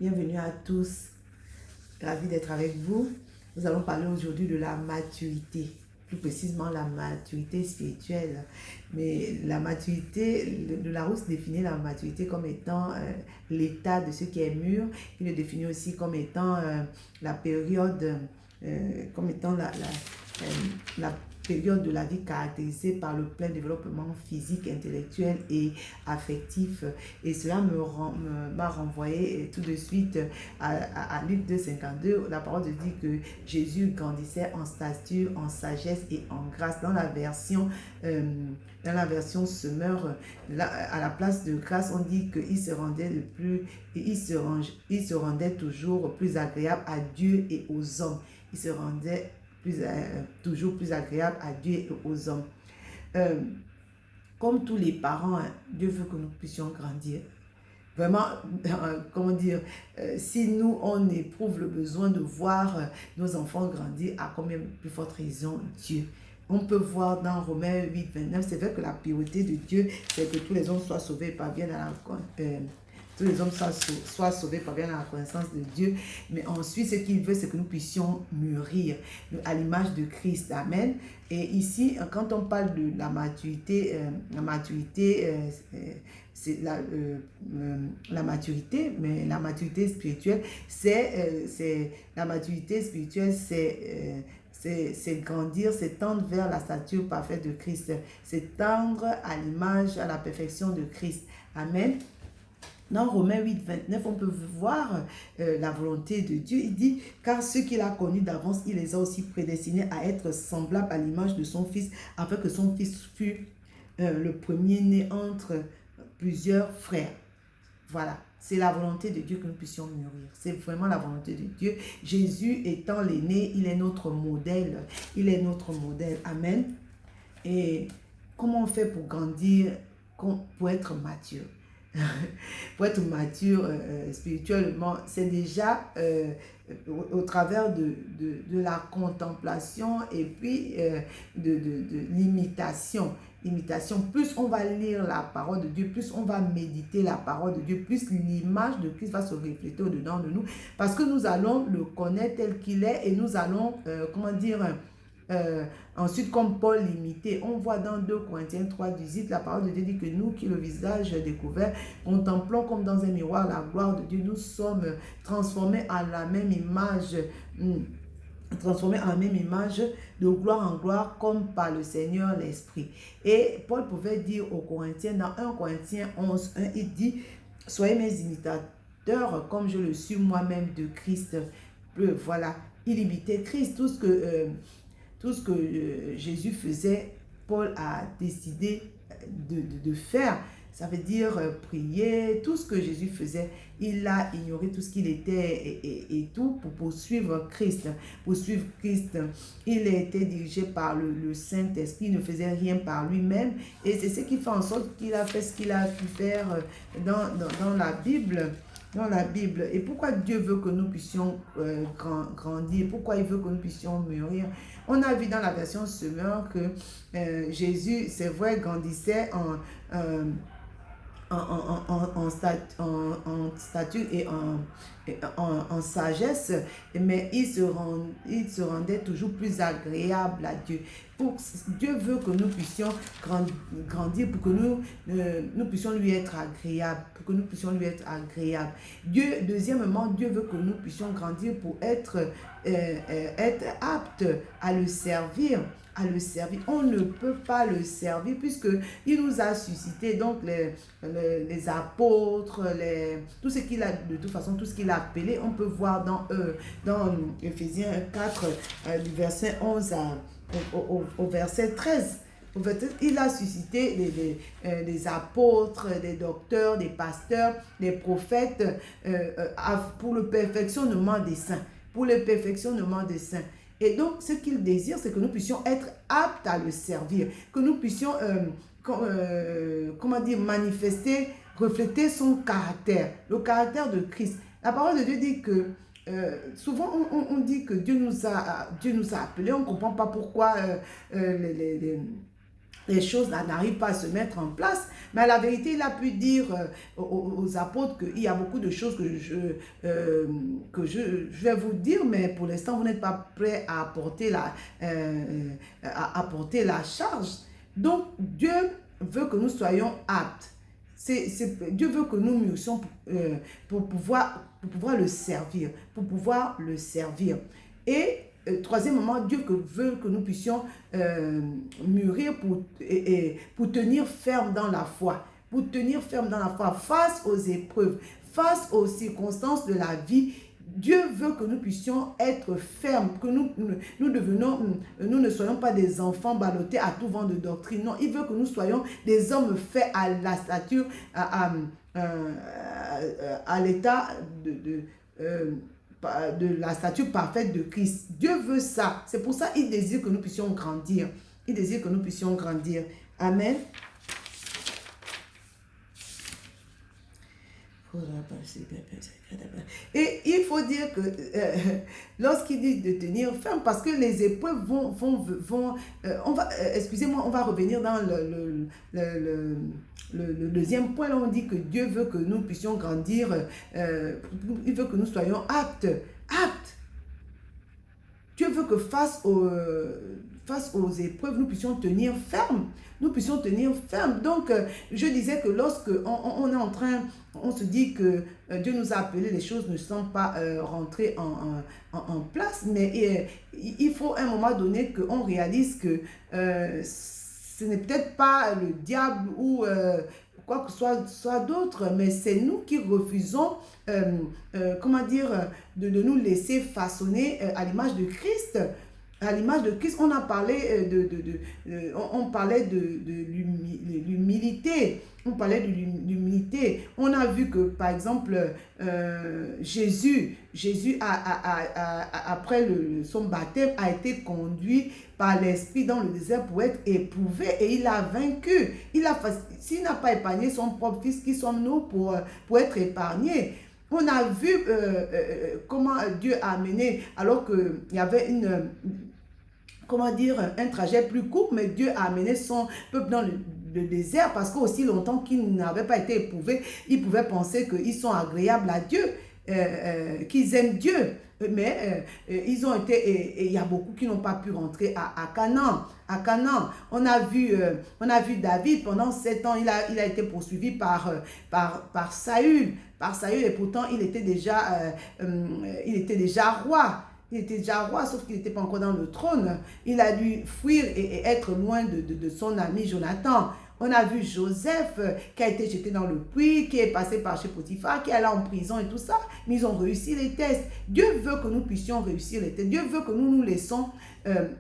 Bienvenue à tous, ravi d'être avec vous. Nous allons parler aujourd'hui de la maturité, plus précisément la maturité spirituelle. Mais la maturité, le Larousse définit la maturité comme étant l'état de ce qui est mûr. Il le définit aussi comme étant la période, comme étant la période de la vie caractérisée par le plein développement physique, intellectuel et affectif. Et cela m'a renvoyé tout de suite à Luc 2,52. La parole dit que Jésus grandissait en stature, en sagesse et en grâce. Dans la version Semeur, à la place de grâce, on dit qu'il se rendait il se rendait toujours plus agréable à Dieu et aux hommes. Il se rendait toujours plus agréable à Dieu et aux hommes. Comme tous les parents, Dieu veut que nous puissions grandir. Vraiment, comment dire, si nous, on éprouve le besoin de voir nos enfants grandir, à combien plus forte raison Dieu. On peut voir dans Romains 8, 29, c'est vrai que la priorité de Dieu, c'est que tous les hommes soient sauvés et parviennent à tous les hommes soient sauvés, parviennent à la connaissance de Dieu. Mais ensuite, ce qu'il veut, c'est que nous puissions mûrir à l'image de Christ. Amen. Et ici, quand on parle de la maturité, c'est la maturité, mais la maturité spirituelle, la maturité spirituelle, c'est grandir, c'est tendre vers la stature parfaite de Christ, c'est tendre à l'image, à la perfection de Christ. Amen. Dans Romains 8, 29, on peut voir la volonté de Dieu. Il dit, car ceux qu'il a connus d'avance, il les a aussi prédestinés à être semblables à l'image de son Fils, afin que son Fils fût le premier-né entre plusieurs frères. Voilà, c'est la volonté de Dieu que nous puissions mûrir. C'est vraiment la volonté de Dieu. Jésus étant l'aîné, il est notre modèle. Il est notre modèle. Amen. Et comment on fait pour grandir, pour être mature? Pour être mature spirituellement, c'est déjà au travers de la contemplation et puis de l'imitation. Plus on va lire la parole de Dieu, plus on va méditer la parole de Dieu, plus l'image de Christ va se refléter au-dedans de nous, parce que nous allons le connaître tel qu'il est et nous allons, ensuite, comme Paul l'imitait, on voit dans 2 Corinthiens 3, 18, la parole de Dieu dit que nous qui le visage découvert, contemplons comme dans un miroir la gloire de Dieu, nous sommes transformés à la même image, de gloire en gloire, comme par le Seigneur l'Esprit. Et Paul pouvait dire aux Corinthiens, dans 1 Corinthiens 11, 1, il dit, soyez mes imitateurs, comme je le suis moi-même de Christ. Voilà, il imitait Christ, tout ce que Jésus faisait, Paul a décidé de faire. Ça veut dire prier, tout ce que Jésus faisait, il a ignoré tout ce qu'il était et tout pour poursuivre Christ. Il a été dirigé par le Saint-Esprit, il ne faisait rien par lui-même. Et c'est ce qui fait en sorte qu'il a fait ce qu'il a pu faire dans la Bible. Et pourquoi Dieu veut que nous puissions grandir, pourquoi il veut que nous puissions mûrir. On a vu dans la version Semeur que Jésus, c'est vrai, grandissait en stature et en sagesse, mais il se rendait toujours plus agréable à Dieu. Dieu veut que nous puissions grandir pour que nous puissions lui être agréables, Deuxièmement, Dieu veut que nous puissions grandir pour être aptes à le servir. On ne peut pas le servir puisque il nous a suscité donc les apôtres, tout ce qu'il a, de toute façon, tout ce qu'il a appelé, on peut voir dans Ephésiens 4, du verset 11 au verset 13. Il a suscité des apôtres, des docteurs, des pasteurs, des prophètes pour le perfectionnement des saints. Et donc, ce qu'il désire, c'est que nous puissions être aptes à le servir, que nous puissions, manifester, refléter son caractère, le caractère de Christ. La parole de Dieu dit que, souvent on dit que Dieu nous a appelés, on ne comprend pas pourquoi les choses n'arrivent pas à se mettre en place. Mais à la vérité, il a pu dire aux apôtres qu'il y a beaucoup de choses que je vais vous dire, mais pour l'instant, vous n'êtes pas prêts à apporter la charge. Donc, Dieu veut que nous soyons aptes. Dieu veut que nous mûrissions pour pouvoir le servir. Pour pouvoir le servir. Et troisièmement, Dieu veut que nous puissions mûrir pour tenir ferme dans la foi. Pour tenir ferme dans la foi face aux épreuves, face aux circonstances de la vie. Dieu veut que nous puissions être fermes, que nous ne soyons pas des enfants ballottés à tout vent de doctrine. Non, il veut que nous soyons des hommes faits à la stature, à l'état de la stature parfaite de Christ. Dieu veut ça. C'est pour ça qu'il désire que nous puissions grandir. Il désire que nous puissions grandir. Amen. Et il faut dire que lorsqu'il dit de tenir ferme, parce que les épreuves vont excusez-moi, on va revenir dans le deuxième point. Là, on dit que Dieu veut que nous puissions grandir, il veut que nous soyons aptes. Dieu veut que face aux épreuves, nous puissions tenir ferme. Donc, je disais que lorsque on est en train, on se dit que Dieu nous a appelés, les choses ne sont pas rentrées en place, mais il faut à un moment donné qu'on réalise que ce n'est peut-être pas le diable ou quoi que soit d'autre, mais c'est nous qui refusons, de nous laisser façonner à l'image de Christ. À l'image de Christ, on a parlé on parlait de l'humilité. On parlait de l'humilité. On a vu que, par exemple, Jésus après son baptême, a été conduit par l'Esprit dans le désert pour être éprouvé et il a vaincu. S'il n'a pas épargné son propre fils, qui sommes-nous pour être épargnés? On a vu comment Dieu a amené, alors qu'il y avait un trajet plus court, mais Dieu a amené son peuple dans le désert parce qu'aussi longtemps qu'ils n'avaient pas été éprouvés, ils pouvaient penser qu'ils sont agréables à Dieu, qu'ils aiment Dieu. Mais ils ont été, et il y a beaucoup qui n'ont pas pu rentrer à Canaan. On a vu David pendant 7 ans, il a été poursuivi par Saül. Et pourtant il était déjà roi. Il était déjà roi, sauf qu'il n'était pas encore dans le trône. Il a dû fuir et être loin de son ami Jonathan. On a vu Joseph qui a été jeté dans le puits, qui est passé par chez Potiphar, qui est allé en prison et tout ça. Mais ils ont réussi les tests. Dieu veut que nous puissions réussir les tests. Dieu veut que nous nous laissons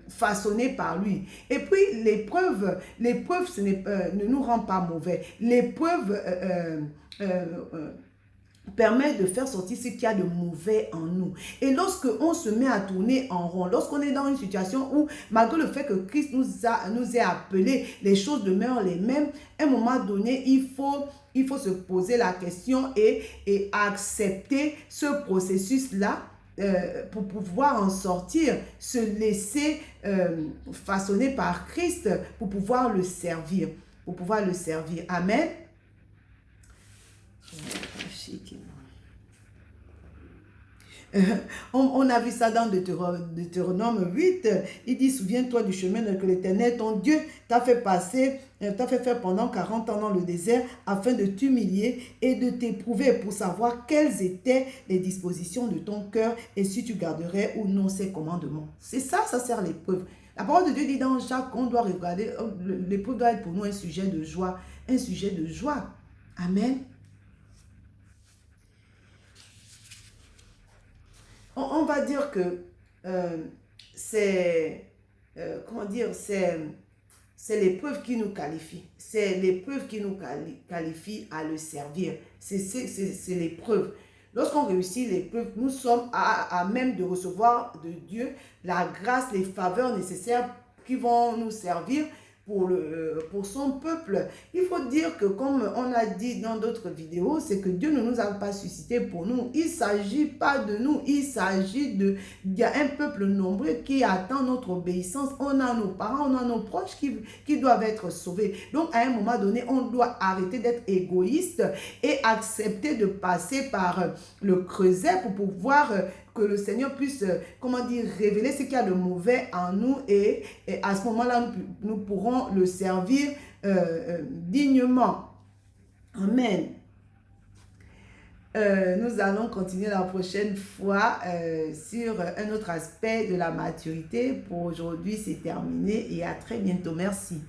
façonner par lui. Et puis l'épreuve ne nous rend pas mauvais. L'épreuve permet de faire sortir ce qu'il y a de mauvais en nous. Et lorsque on se met à tourner en rond, lorsqu'on est dans une situation où, malgré le fait que Christ nous ait appelés, les choses demeurent les mêmes, à un moment donné, il faut se poser la question et accepter ce processus-là pour pouvoir en sortir, se laisser façonner par Christ pour pouvoir le servir. Amen. On a vu ça dans Deutéronome 8. Il dit: souviens-toi du chemin que l'Éternel, ton Dieu, t'a fait faire pendant 40 ans dans le désert, afin de t'humilier et de t'éprouver pour savoir quelles étaient les dispositions de ton cœur et si tu garderais ou non ses commandements. C'est ça, ça sert l'épreuve. La parole de Dieu dit dans Jacques qu'on doit regarder, l'épreuve doit être pour nous un sujet de joie. Amen. On va dire que c'est l'épreuve qui nous qualifie. C'est l'épreuve qui nous qualifie à le servir. C'est l'épreuve. Lorsqu'on réussit l'épreuve, nous sommes à même de recevoir de Dieu la grâce, les faveurs nécessaires qui vont nous servir pour son peuple. Il faut dire que, comme on a dit dans d'autres vidéos, c'est que Dieu ne nous a pas suscité pour nous. Il ne s'agit pas de nous, il s'agit il y a un peuple nombreux qui attend notre obéissance. On a nos parents, on a nos proches qui doivent être sauvés. Donc, à un moment donné, on doit arrêter d'être égoïste et accepter de passer par le creuset pour pouvoir que le Seigneur puisse, comment dire, révéler ce qu'il y a de mauvais en nous et à ce moment-là, nous pourrons le servir dignement. Amen. Nous allons continuer la prochaine fois sur un autre aspect de la maturité. Pour aujourd'hui, c'est terminé et à très bientôt. Merci.